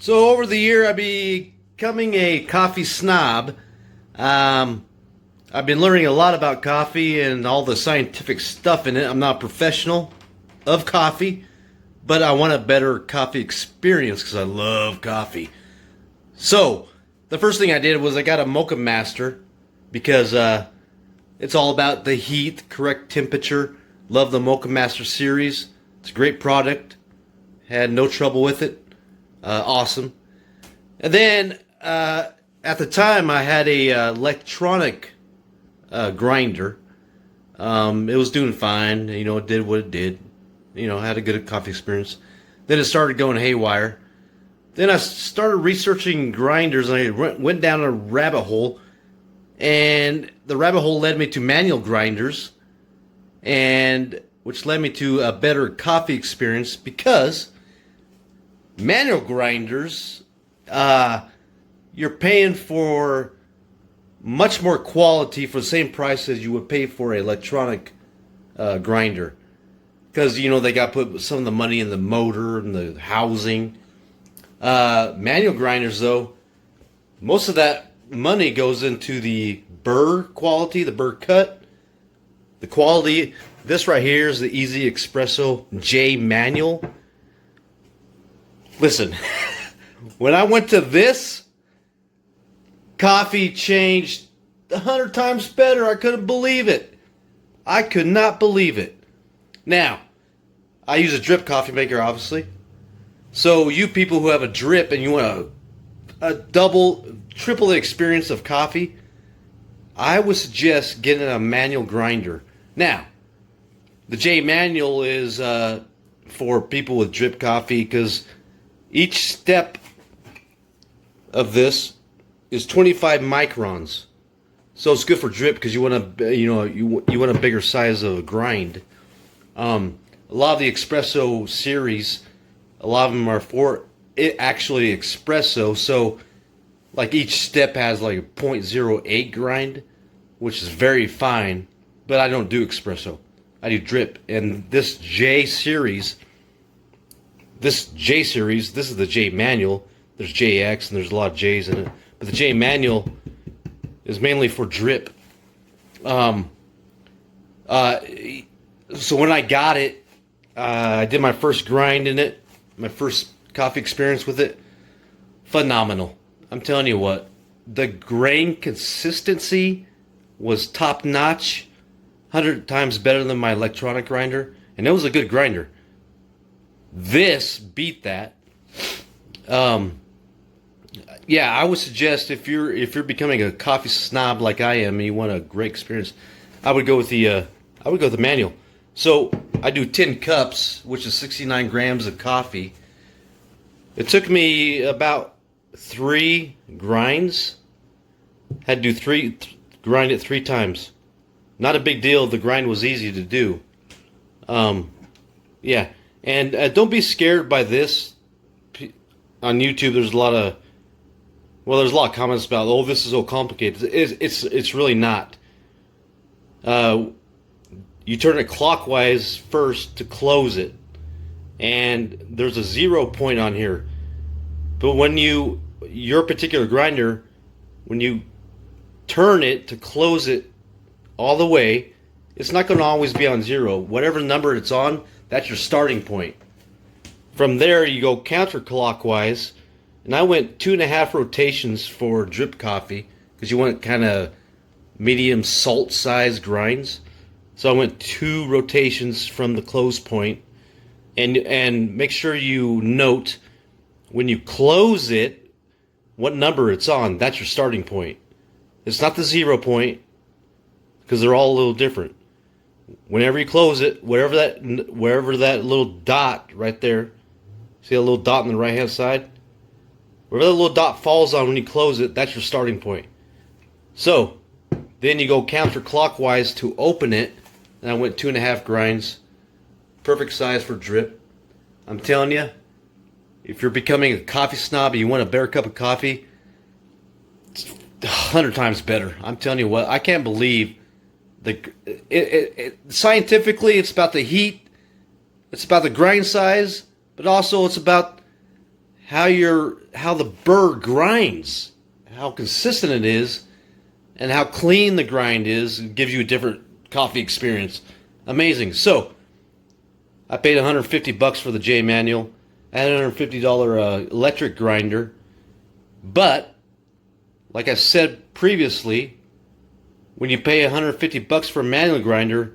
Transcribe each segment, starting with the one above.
So over the year, I've becoming a coffee snob. I've been learning a lot about coffee and all the scientific stuff in it. I'm not a professional of coffee, but I want a better coffee experience because I love coffee. So the first thing I did was I got a Mocha Master because it's all about the heat, correct temperature. Love the Mocha Master series. It's a great product. Had no trouble with it. Awesome. And then at the time I had a electronic grinder. It was doing fine. You know, it did what it did. You know, had a good coffee experience. Then it started going haywire. Then I started researching grinders, and I went down a rabbit hole. And the rabbit hole led me to manual grinders, and which led me to a better coffee experience because manual grinders, you're paying for much more quality for the same price as you would pay for an electronic grinder. Because, you know, they got to put some of the money in the motor and the housing. Manual grinders, though, most of that money goes into the burr quality, the burr cut. The quality, this right here is the 1Zpresso J manual. Listen, when I went to this, coffee changed 100 times better. I couldn't believe it. I could not believe it. Now, I use a drip coffee maker, obviously. So you people who have a drip and you want a double, triple the experience of coffee, I would suggest getting a manual grinder. Now, the J manual is for people with drip coffee because each step of this is 25 microns. So it's good for drip because you want a, you want a bigger size of a grind. A lot of the espresso series, a lot of them are for it actually espresso. So like each step has like a 0.08 grind, which is very fine. But I don't do espresso. I do drip. And this J series, this is the J manual. There's JX and there's a lot of J's in it. But the J manual is mainly for drip. So when I got it, I did my first grind in it. My first coffee experience with it. Phenomenal. I'm telling you what. The grain consistency was top notch. 100 times better than my electronic grinder. And it was a good grinder. This beat that. Yeah, I would suggest if you're becoming a coffee snob like I am and you want a great experience, I would go with the manual. So I do 10 cups, which is 69 grams of coffee. It took me about 3 grinds. Had to do grind it 3 times. Not a big deal. The grind was easy to do. Yeah, and don't be scared by this. On YouTube, there's a lot of comments about, oh, this is so complicated. It's really not. You turn it clockwise first to close it, and there's a 0 point on here. But when your particular grinder, when you turn it to close it all the way, it's not going to always be on 0. Whatever number it's on, that's your starting point. From there, you go counterclockwise, and I went 2.5 rotations for drip coffee because you want kind of medium salt size grinds. So I went 2 rotations from the close point, and make sure you note when you close it what number it's on. That's your starting point. It's not the 0 point because they're all a little different. Whenever you close it, wherever that little dot right there, see a little dot on the right hand side? Wherever that little dot falls on when you close it, that's your starting point. So then you go counterclockwise to open it, and I went 2.5 grinds. Perfect size for drip. I'm telling you, if you're becoming a coffee snob and you want a better cup of coffee, it's 100 times better. I'm telling you what, I can't believe scientifically it's about the heat, it's about the grind size, but also it's about how the burr grinds, how consistent it is, and how clean the grind is. It gives you a different coffee experience. Amazing. So I paid $150 for the J manual. I had a $150 electric grinder, but like I said previously, when you pay $150 for a manual grinder,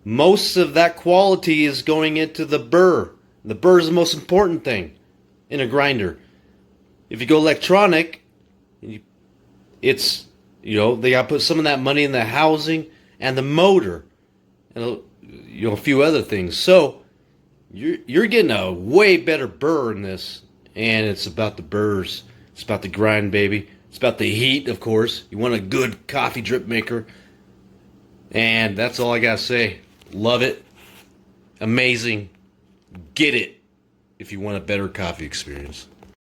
most of that quality is going into the burr. The burr is the most important thing in a grinder. If you go electronic, it's, they got to put some of that money in the housing and the motor and a few other things. So you're getting a way better burr in this, and it's about the burrs. It's about the grind, baby. It's about the heat, of course. You want a good coffee drip maker. And that's all I got to say. Love it. Amazing. Get it if you want a better coffee experience.